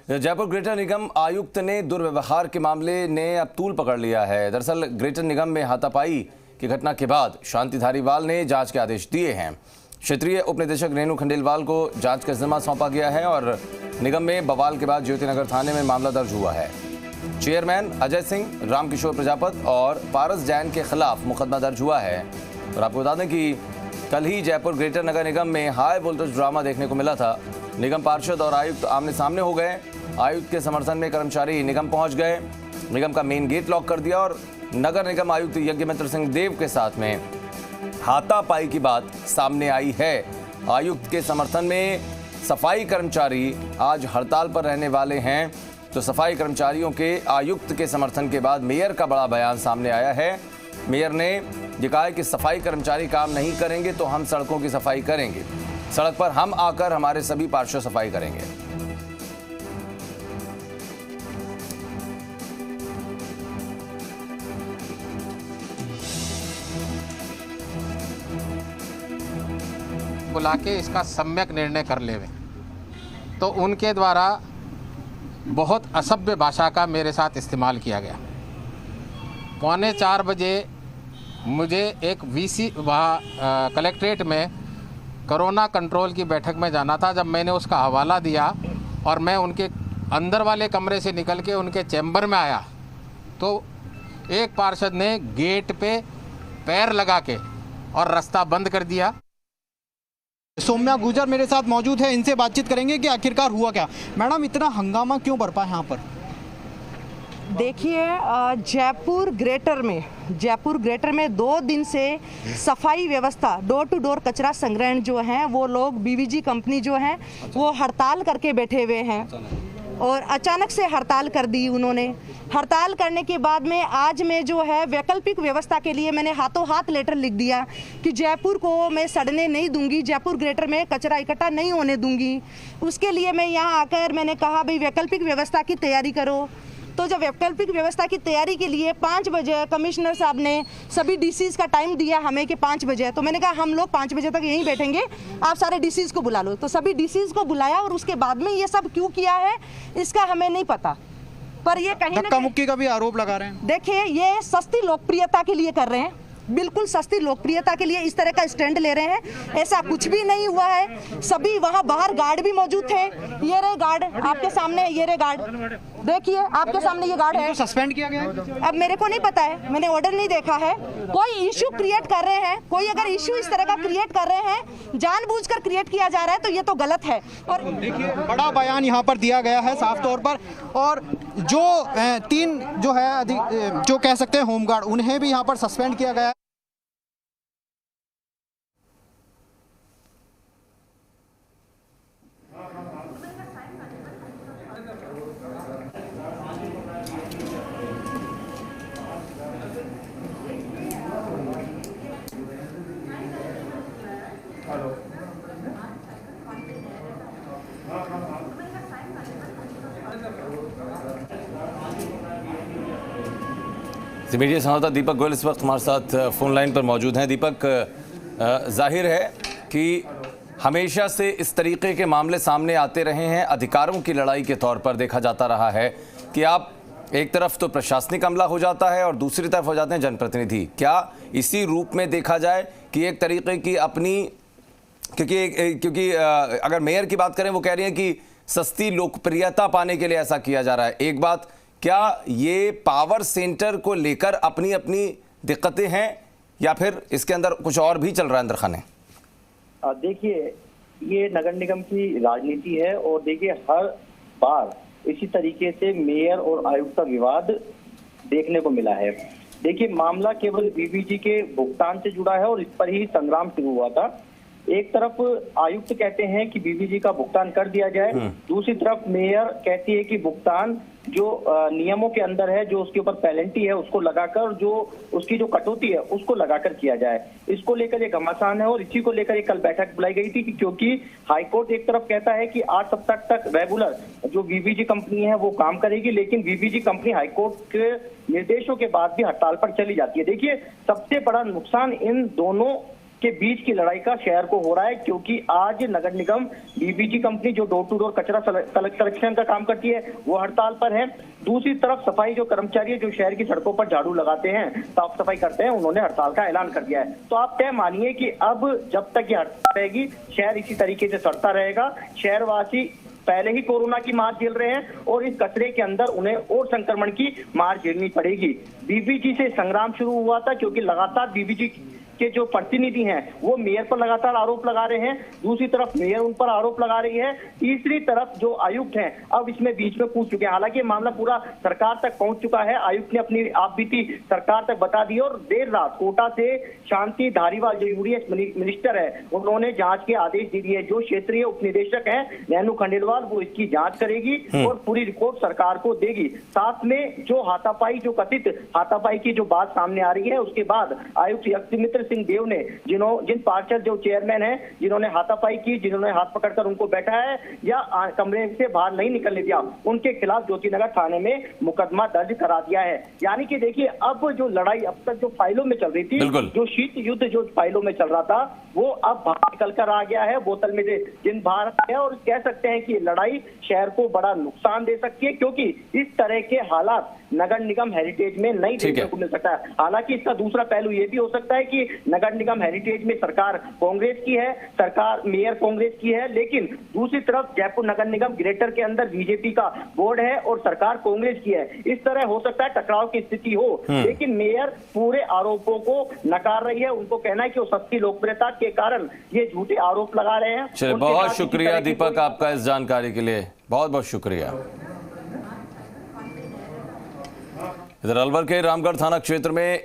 Jaipur greater निगम आयुक्त ने दुर्व्यवहार के मामले ने अब तूल पकड़ लिया है। दरअसल ग्रेटर निगम में हाथापाई की घटना के बाद शांति धारीवाल ने जांच के आदेश दिए हैं। क्षेत्रीय उप निदेशक रेणु खंडेलवाल को जांच का जिम्मा सौंपा गया है और निगम में बवाल के बाद ज्योतिनगर थाने में मामला दर्ज हुआ है। चेयरमैन अजय सिंह, रामकिशोर प्रजापत और पारस जैन के खिलाफ मुकदमा दर्ज हुआ है। और आपको बता दें कि कल ही जयपुर ग्रेटर नगर निगम में हाई वोल्टेज ड्रामा देखने को मिला था। निगम पार्षद और आयुक्त आमने सामने हो गए। आयुक्त के समर्थन में कर्मचारी निगम पहुंच गए, निगम का मेन गेट लॉक कर दिया और नगर निगम आयुक्त यज्ञमित्र सिंह देव के साथ में हाथापाई की बात सामने आई है। आयुक्त के समर्थन में सफाई कर्मचारी आज हड़ताल पर रहने वाले हैं। तो सफाई कर्मचारियों के आयुक्त के समर्थन के बाद मेयर का बड़ा बयान सामने आया है। मेयर ने ये कहा है कि सफाई कर्मचारी काम नहीं करेंगे तो हम सड़कों की सफाई करेंगे। सड़क पर हम आकर हमारे सभी पार्षद सफाई करेंगे। बुला के इसका सम्यक निर्णय कर लेवे। तो उनके द्वारा बहुत असभ्य भाषा का मेरे साथ इस्तेमाल किया गया। 3:45 बजे मुझे एक वीसी वहाँ कलेक्ट्रेट में कोरोना कंट्रोल की बैठक में जाना था। जब मैंने उसका हवाला दिया और मैं उनके अंदर वाले कमरे से निकल के उनके चैम्बर में आया तो एक पार्षद ने गेट पे पैर लगा के और रास्ता बंद कर दिया। सौम्या गुर्जर मेरे साथ मौजूद है, इनसे बातचीत करेंगे कि आखिरकार हुआ क्या। मैडम, इतना हंगामा क्यों बरपा यहाँ पर? देखिए, जयपुर ग्रेटर में 2 दिन से सफाई व्यवस्था, डोर टू डोर कचरा संग्रहण जो है वो लोग बीवीजी कंपनी जो है वो हड़ताल करके बैठे हुए हैं और अचानक से हड़ताल कर दी उन्होंने। हड़ताल करने के बाद में आज मैं जो है वैकल्पिक व्यवस्था के लिए मैंने हाथों हाथ लेटर लिख दिया कि जयपुर को मैं सड़ने नहीं दूंगी, जयपुर ग्रेटर में कचरा इकट्ठा नहीं होने दूंगी। उसके लिए मैं यहाँ आकर मैंने कहा भाई वैकल्पिक व्यवस्था की तैयारी करो। तो जब वैकल्पिक व्यवस्था की तैयारी के लिए 5 बजे कमिश्नर साहब ने सभी डीसीज का टाइम दिया हमें कि 5 बजे, तो मैंने कहा हम लोग 5 बजे तक यहीं बैठेंगे, आप सारे डीसीज को बुला लो। तो सभी डीसीज को बुलाया और उसके बाद में ये सब क्यों किया है इसका हमें नहीं पता, पर ये कहीं धक्का मुक्की का भी आरोप लगा रहे हैं। देखिए, ये सस्ती लोकप्रियता के लिए कर रहे हैं, बिल्कुल सस्ती लोकप्रियता के लिए इस तरह का स्टैंड ले रहे हैं। ऐसा कुछ भी नहीं हुआ है। सभी वहाँ बाहर गार्ड भी मौजूद थे। ये रहे गार्ड आपके सामने, ये रहे गार्ड, देखिए आपके सामने ये गार्ड है। सस्पेंड किया गया है? अब मेरे को नहीं पता है, मैंने ऑर्डर नहीं देखा है। कोई इश्यू क्रिएट कर रहे हैं, कोई अगर इश्यू इस तरह का क्रिएट कर रहे हैं, जानबूझकर क्रिएट किया जा रहा है तो ये तो गलत है। और देखिए, बड़ा बयान यहाँ पर दिया गया है साफ तौर पर। और जो 3 जो है जो कह सकते हैं होमगार्ड, उन्हें भी यहाँ पर सस्पेंड किया गया है। मीडिया संवाददाता दीपक गोयल इस वक्त हमारे साथ फोन लाइन पर मौजूद हैं। दीपक, जाहिर है कि हमेशा से इस तरीके के मामले सामने आते रहे हैं। अधिकारों की लड़ाई के तौर पर देखा जाता रहा है कि आप एक तरफ तो प्रशासनिक अमला हो जाता है और दूसरी तरफ हो जाते हैं जनप्रतिनिधि। क्या इसी रूप में देखा जाए कि एक तरीके की अपनी, क्योंकि अगर मेयर की बात करें वो कह रही है कि सस्ती लोकप्रियता पाने के लिए ऐसा किया जा रहा है। एक बात, क्या ये पावर सेंटर को लेकर अपनी अपनी दिक्कतें हैं या फिर इसके अंदर कुछ और भी चल रहा है अंदर खाने? देखिए, ये नगर निगम की राजनीति है और देखिए हर बार इसी तरीके से मेयर और आयुक्त का विवाद देखने को मिला है। देखिए, मामला केवल बीबीजी के भुगतान से जुड़ा है और इस पर ही संग्राम शुरू हुआ था। एक तरफ आयुक्त कहते हैं कि बीबीजी का भुगतान कर दिया जाए, दूसरी तरफ मेयर कहती है कि भुगतान जो नियमों के अंदर है, जो उसके ऊपर पेनल्टी है उसको लगाकर, जो उसकी जो कटौती है उसको लगाकर किया जाए। इसको लेकर एक घमासान है और इसी को लेकर एक कल बैठक बुलाई गई थी क्योंकि हाईकोर्ट एक तरफ कहता है कि 8 सप्ताह तक रेगुलर जो बीबीजी कंपनी है वो काम करेगी, लेकिन बीबीजी कंपनी हाईकोर्ट के निर्देशों के बाद भी हड़ताल पर चली जाती है। देखिए, सबसे बड़ा नुकसान इन दोनों के बीच की लड़ाई का शहर को हो रहा है, क्योंकि आज नगर निगम बीबीजी कंपनी जो डोर टू डोर कचरा कलेक्शन का काम करती है वो हड़ताल पर है। दूसरी तरफ सफाई जो कर्मचारी है जो शहर की सड़कों पर झाड़ू लगाते हैं, साफ सफाई करते हैं, उन्होंने हड़ताल का ऐलान कर दिया है। तो आप तय मानिए कि अब जब तक ये हड़ताल रहेगी शहर इसी तरीके से सड़ता रहेगा। शहरवासी पहले ही कोरोना की मार झेल रहे हैं और इस कचरे के अंदर उन्हें और संक्रमण की मार झेलनी पड़ेगी। बीबीजी से संग्राम शुरू हुआ था, क्योंकि लगातार बीबीजी के जो प्रतिनिधि हैं वो मेयर पर लगातार आरोप लगा रहे हैं, दूसरी तरफ मेयर उन पर आरोप लगा रही है, तीसरी तरफ जो आयुक्त हैं अब इसमें बीच में कूद चुके हैं। हालांकि ये मामला पूरा सरकार तक पहुंच चुका है, आयुक्त ने अपनी आपबीती सरकार तक बता दी और देर रात कोटा से शांति धारीवाल जो यूडीएच मिनिस्टर है उन्होंने जांच के आदेश दे दिए। जो क्षेत्रीय उपनिदेशक है नैनू खंडेलवाल वो इसकी जांच करेगी और पूरी रिपोर्ट सरकार को देगी। साथ में जो हाथापाई, जो कथित हाथापाई की जो बात सामने आ रही है, उसके बाद आयुक्त यज्ञमित्र सिंह देव ने जिन पार्षद जो चेयरमैन हैं जिन्होंने हाथापाई की, जिन्होंने हाथ पकड़कर उनको बैठाया या कमरे से बाहर नहीं निकलने दिया, उनके खिलाफ ज्योतिनगर थाने में मुकदमा दर्ज करा दिया है। यानी कि देखिए अब जो लड़ाई अब तक जो फाइलों में चल रही थी, जो शीत युद्ध जो फाइलों में चल रहा था वो अब बाहर निकल कर आ गया है, बोतल में से जिन बाहर है। और कह सकते हैं कि लड़ाई शहर को बड़ा नुकसान दे सकती है, क्योंकि इस तरह के हालात नगर निगम हेरिटेज में नहीं देखने को मिल सकता है। हालांकि इसका दूसरा पहलू ये भी हो सकता है कि नगर निगम हेरिटेज में सरकार कांग्रेस की है, सरकार मेयर कांग्रेस की है, लेकिन दूसरी तरफ जयपुर नगर निगम ग्रेटर के अंदर बीजेपी का बोर्ड है और सरकार कांग्रेस की है। इस तरह हो सकता है टकराव की स्थिति हो, लेकिन मेयर पूरे आरोपों को नकार रही है। उनको कहना है कि वो सस्ती लोकप्रियता के कारण ये झूठे आरोप लगा रहे हैं। चलिए, बहुत शुक्रिया दीपक आपका इस जानकारी के लिए, बहुत बहुत शुक्रिया। इधर अलवर के रामगढ़ थाना क्षेत्र में